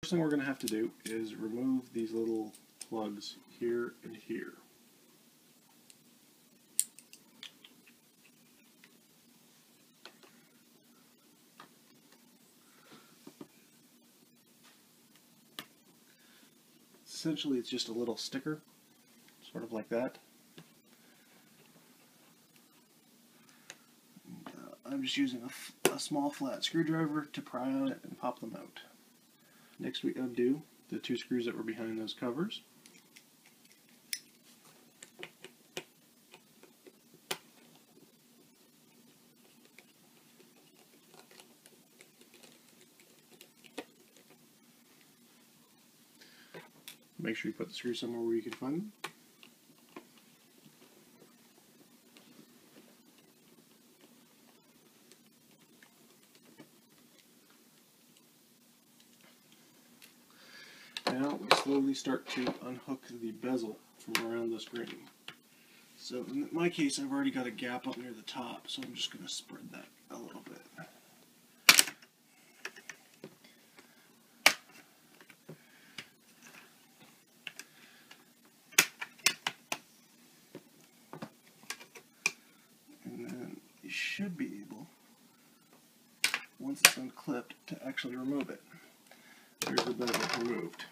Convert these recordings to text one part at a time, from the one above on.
First thing we're going to have to do is remove these little plugs here and here. Essentially, it's just a little sticker, sort of like that. I'm just using a small flat screwdriver to pry on it and pop them out. Next, we undo the two screws that were behind those covers. Make sure you put the screws somewhere where you can find them. Now we slowly start to unhook the bezel from around the screen. So in my case, I've already got a gap up near the top, so I'm just going to spread that a little bit. And then you should be able, once it's unclipped, to actually remove it. There's the bezel removed.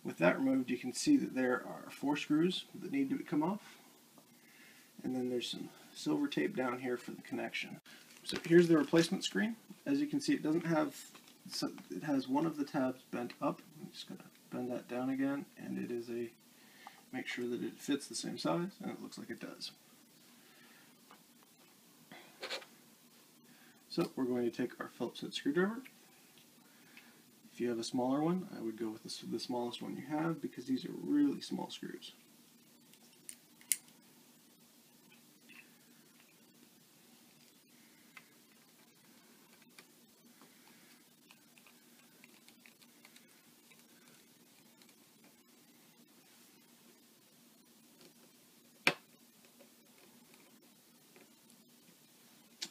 With that removed, you can see that there are 4 screws that need to come off, and then there's some silver tape down here for the connection. So here's the replacement screen. As you can see, it doesn't have, so it has one of the tabs bent up. I'm just going to bend that down again, and it is make sure that it fits the same size, and it looks like it does. So we're going to take our Phillips head screwdriver. If you have a smaller one, I would go with the smallest one you have, because these are really small screws.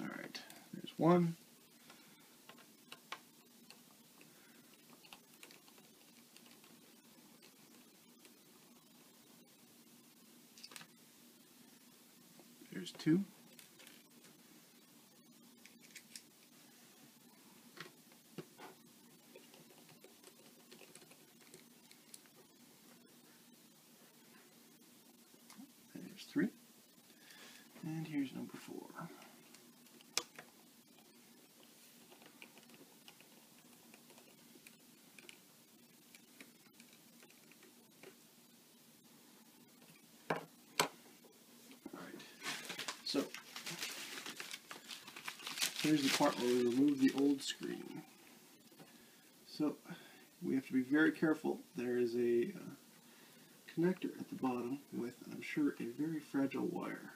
Alright, there's one. There's 2. There's 3. And here's number 4. So, here's the part where we remove the old screen. So, we have to be very careful. There is a connector at the bottom with, I'm sure, a very fragile wire.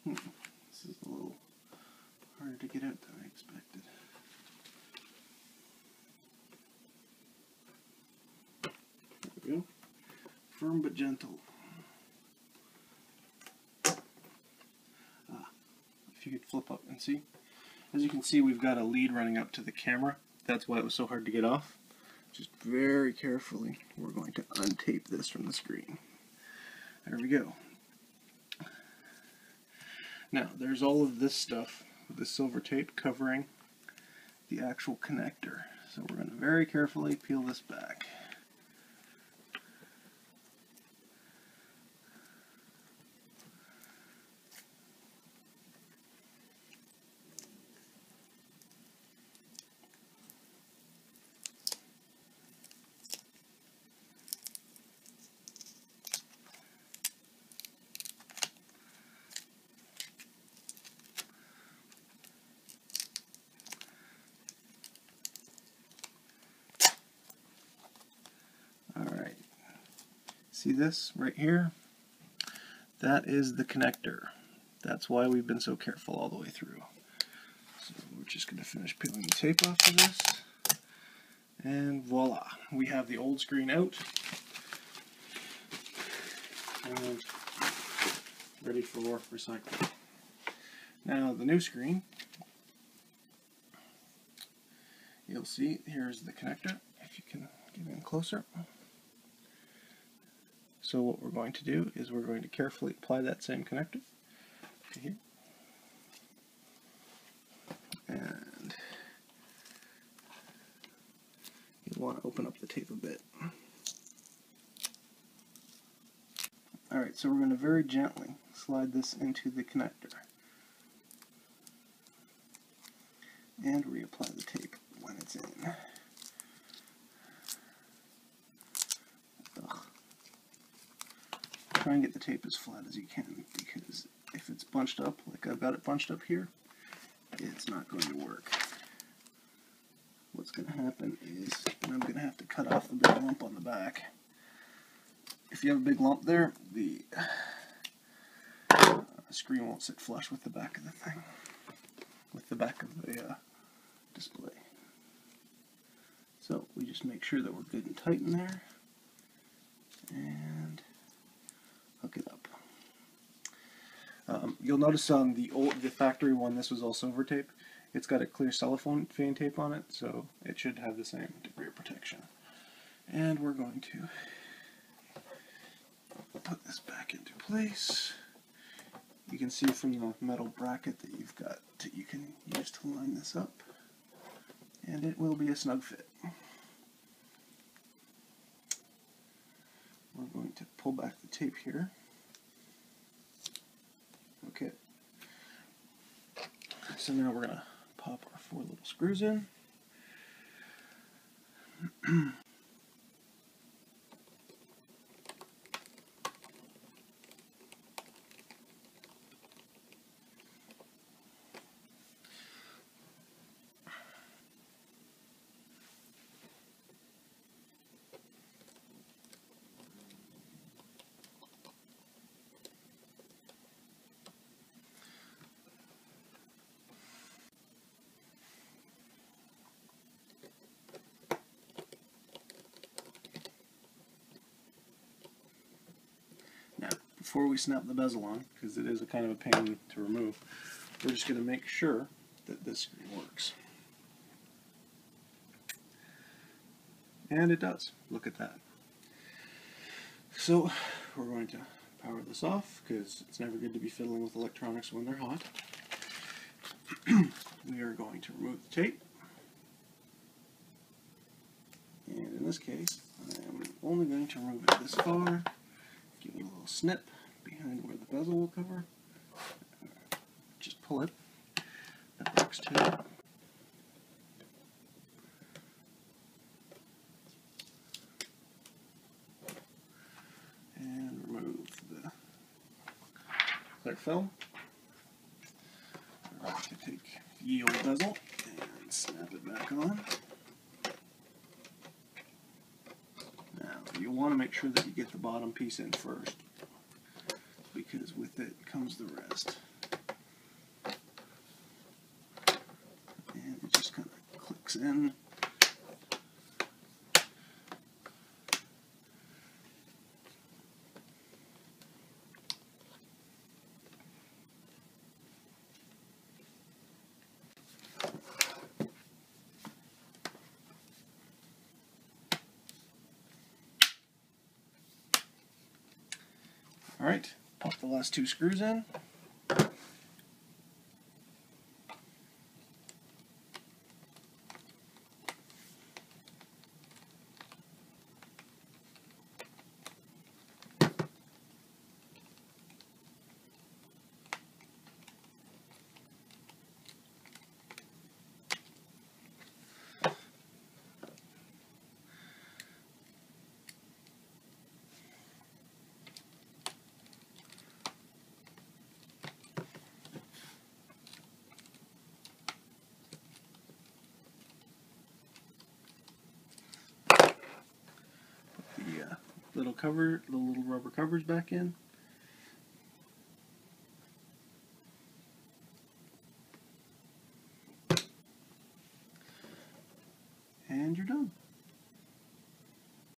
This is a little harder to get out than I expected. There we go. Firm but gentle. If you could flip up and see. As you can see, we've got a lead running up to the camera. That's why it was so hard to get off. Just very carefully, we're going to untape this from the screen. There we go. Now, there's all of this stuff with the silver tape covering the actual connector. So we're going to very carefully peel this back. Alright, see this right here? That is the connector. That's why we've been so careful all the way through. So we're just going to finish peeling the tape off of this. And voila, we have the old screen out and ready for recycling. Now the new screen you'll see here's the connector, if you can get in closer. So what we're going to do is we're going to carefully apply that same connector to here. And you want to open up the tape a bit. Alright, so we're going to very gently slide this into the connector and reapply the tape when it's in. Try and get the tape as flat as you can, because if it's bunched up, like I've got it bunched up here, it's not going to work. What's going to happen is I'm going to have to cut off the big lump on the back. If you have a big lump there, the screen won't sit flush with the back of the thing, with the back of the display. So we just make sure that we're good and tight in there, and hook it up. You'll notice on the factory one, this was all silver tape. It's got a clear cellophane tape on it, so it should have the same degree of protection. And we're going to put this back into place. You can see from the metal bracket that you've got that you can use to line this up, and it will be a snug fit. We're going to pull back the tape here. Okay. So now we're going to pop our 4 little screws in. Before we snap the bezel on, because it is a kind of a pain to remove, we're just going to make sure that this screen works. And it does. Look at that. So we're going to power this off, because it's never good to be fiddling with electronics when they're hot. We are going to remove the tape. And in this case, I am only going to remove it this far. Give it a little snip behind where the bezel will cover. Just pull it. That works too. And remove the clear film. We're going to take the old bezel and snap it back on. You want to make sure that you get the bottom piece in first, because with it comes the rest. And it just kind of clicks in. Alright, pop the last 2 screws in. The little rubber covers back in.